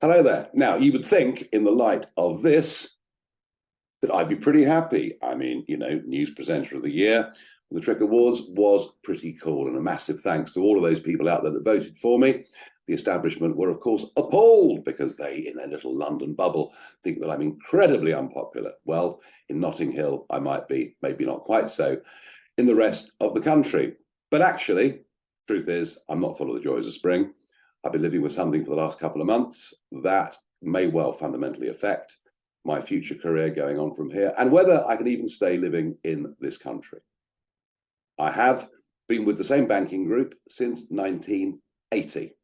Hello there. Now, you would think, in the light of this, that I'd be pretty happy. I mean, News Presenter of the Year, the Trick Awards was pretty cool. And a massive thanks to all of those people out there that voted for me. The establishment were, of course, appalled because they, in their little London bubble, think that I'm incredibly unpopular. Well, in Notting Hill, I might be, maybe not quite so, in the rest of the country. But actually, truth is, I'm not full of the joys of spring. I've been living with something for the last couple of months that may well fundamentally affect my future career going on from here and whether I can even stay living in this country. I have been with the same banking group since 1980.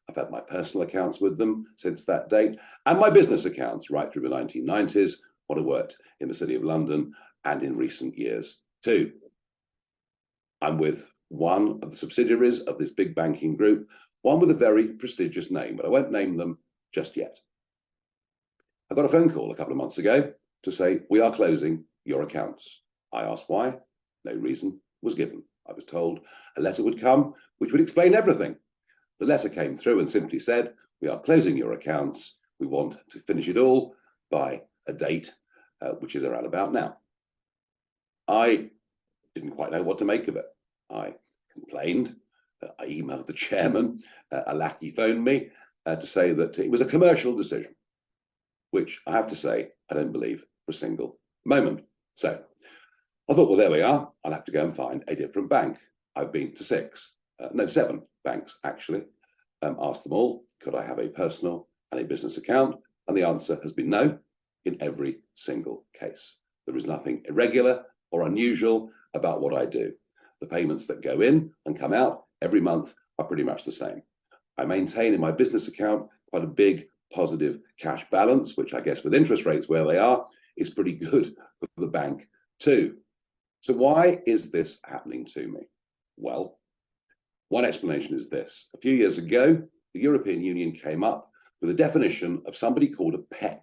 I've had my personal accounts with them since that date and my business accounts right through the 1990s when I worked in the City of London and in recent years too. I'm with one of the subsidiaries of this big banking group, one with a very prestigious name, but I won't name them just yet. I got a phone call a couple of months ago to say, we are closing your accounts. I asked why. No reason was given. I was told a letter would come, which would explain everything. The letter came through and simply said, we are closing your accounts. We want to finish it all by a date, which is around about now. I didn't quite know what to make of it. I complained. I emailed the chairman. A lackey phoned me to say that it was a commercial decision, which I have to say, I don't believe for a single moment. So I thought, well, there we are. I'll have to go and find a different bank. I've been to seven banks, actually. Asked them all, could I have a personal and a business account? And the answer has been no in every single case. There is nothing irregular or unusual about what I do. The payments that go in and come out every month are pretty much the same. I maintain in my business account quite a big positive cash balance, which I guess with interest rates where they are, is pretty good for the bank too. So why is this happening to me? Well, one explanation is this. A few years ago, the European Union came up with a definition of somebody called a PEP,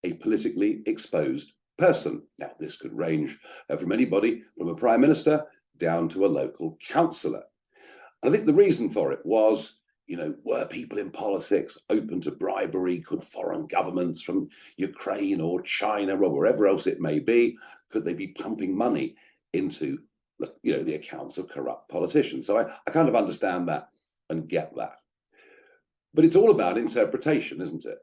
a politically exposed person. Now, this could range from anybody from a prime minister down to a local councillor. And I think the reason for it was, were people in politics open to bribery? Could foreign governments from Ukraine or China or wherever else it may be, could they be pumping money into the accounts of corrupt politicians? So I kind of understand that and get that. But it's all about interpretation, isn't it?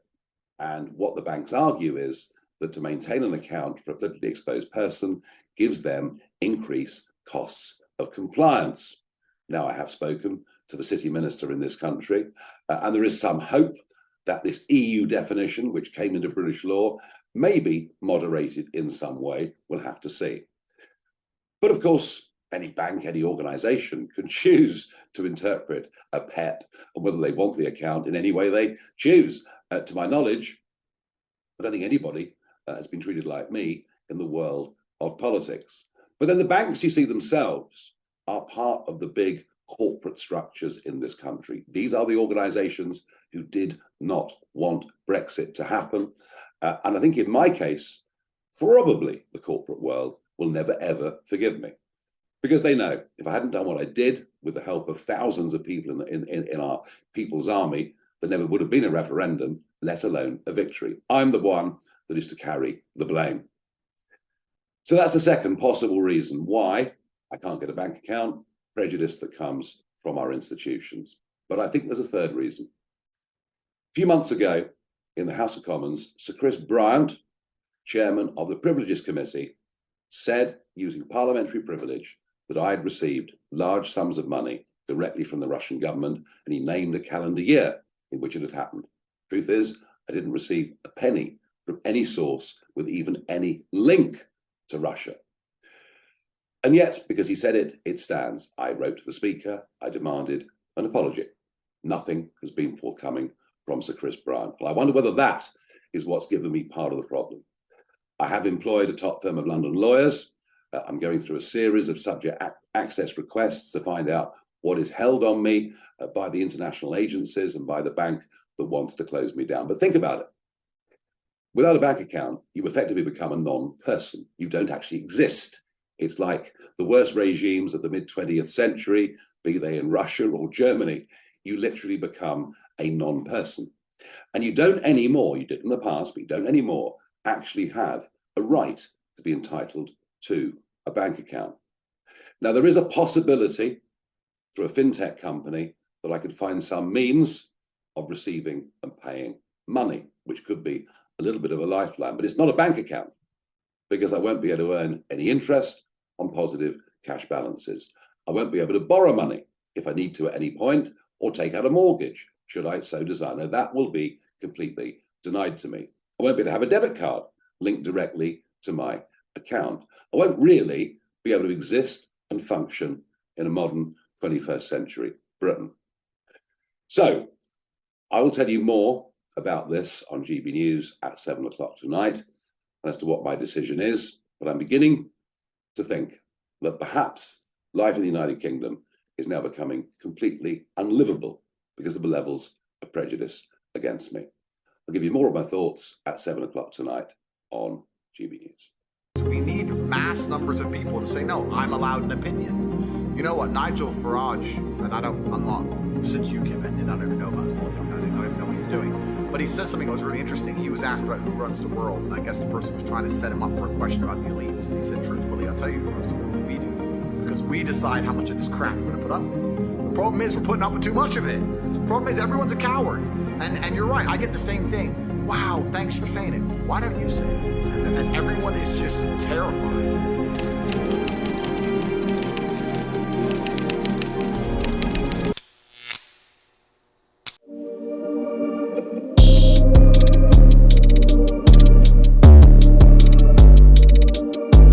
And what the banks argue is that to maintain an account for a politically exposed person gives them increased costs of compliance. Now, I have spoken to the city minister in this country, and there is some hope that this EU definition, which came into British law, may be moderated in some way. We'll have to see. But of course, any bank, any organization can choose to interpret a PEP and whether they want the account in any way they choose. To my knowledge, I don't think anybody has been treated like me in the world of politics. But then the banks, you see, themselves are part of the big corporate structures in this country. These are the organizations who did not want Brexit to happen. And I think in my case, probably the corporate world will never, ever forgive me. Because they know if I hadn't done what I did with the help of thousands of people in our people's army, there never would have been a referendum, let alone a victory. I'm the one that is to carry the blame. So that's the second possible reason why I can't get a bank account, prejudice that comes from our institutions. But I think there's a third reason. A few months ago in the House of Commons, Sir Chris Bryant, chairman of the Privileges Committee, said, using parliamentary privilege, that I had received large sums of money directly from the Russian government, and he named a calendar year in which it had happened. Truth is, I didn't receive a penny from any source with even any link to Russia. And yet, because he said it, it stands. I wrote to the Speaker, I demanded an apology. Nothing has been forthcoming from Sir Chris Bryant. Well, I wonder whether that is what's given me part of the problem. I have employed a top firm of London lawyers. I'm going through a series of subject access requests to find out what is held on me by the international agencies and by the bank that wants to close me down. But think about it. Without a bank account, you effectively become a non-person. You don't actually exist. It's like the worst regimes of the mid-20th century, be they in Russia or Germany. You literally become a non-person. And you don't anymore, you did in the past, but you don't anymore actually have a right to be entitled to a bank account. Now, there is a possibility through a fintech company that I could find some means of receiving and paying money, which could be a little bit of a lifeline, but it's not a bank account because I won't be able to earn any interest on positive cash balances. I won't be able to borrow money if I need to at any point, or take out a mortgage, should I so desire. Now, that will be completely denied to me. I won't be able to have a debit card linked directly to my account. I won't really be able to exist and function in a modern 21st century Britain. So I will tell you more about this on GB News at 7 o'clock tonight as to what my decision is, but I'm beginning to think that perhaps life in the United Kingdom is now becoming completely unlivable because of the levels of prejudice against me. I'll give you more of my thoughts at 7 o'clock tonight on GB News. We need mass numbers of people to say, no, I'm allowed an opinion. You know what, Nigel Farage, and I'm not, since UKIP ended, I don't even know about his politics, I don't even know what he's doing, but he says something that was really interesting. He was asked about who runs the world, and I guess the person was trying to set him up for a question about the elites, and he said, truthfully, I'll tell you who runs the world, we do, because we decide how much of this crap we're going to put up with. The problem is we're putting up with too much of it. The problem is everyone's a coward, and you're right, I get the same thing. Wow, thanks for saying it. Why don't you say it? And everyone is just terrified.